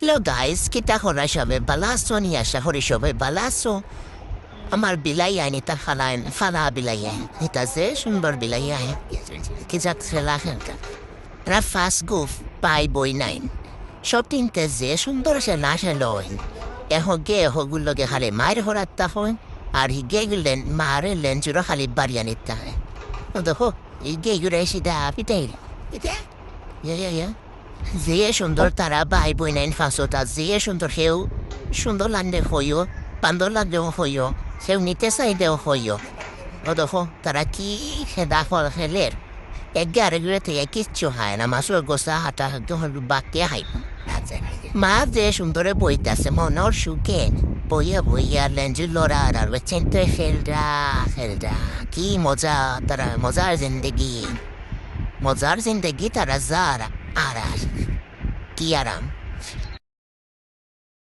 Hello guys, kita kora shabay balaso niya siya kori shabay balaso. Amar bilayan ita fala bilayan. Ita ze shumbar bilayan. Kizak selahan ka. Na fast goof by boy 9. Shopping te ze shumbar siya nasha loin. Eho ge ho gullo ge hale mair horatta hoin. Ar hi ge gulen mare len juro hale baryan ita. Odo ho, hi ge gure shida pitay. Ita? Yeah. যে সুন্দর তারা ভাই বই nine ফাঁসোটা যে সুন্দর সেও সুন্দর লান্ডে হইও বান্দর লাগলেও হইও সেও নিতে চাইলেও হইও ও দেখো তারা কি সেদা ফল খেলের একে আরেকগুলো থেকে কিচ্ছু হয় না মাসুর গোসা হাঁটা বাক্যে হাই মা যে সুন্দরে বইতেছে মনের সুখে বইয়া লেঞ্জু লড়া আর চেনতে খেলরা কি মজা তারা মজার জিন্দগি তারা যারা আরার কি আরাম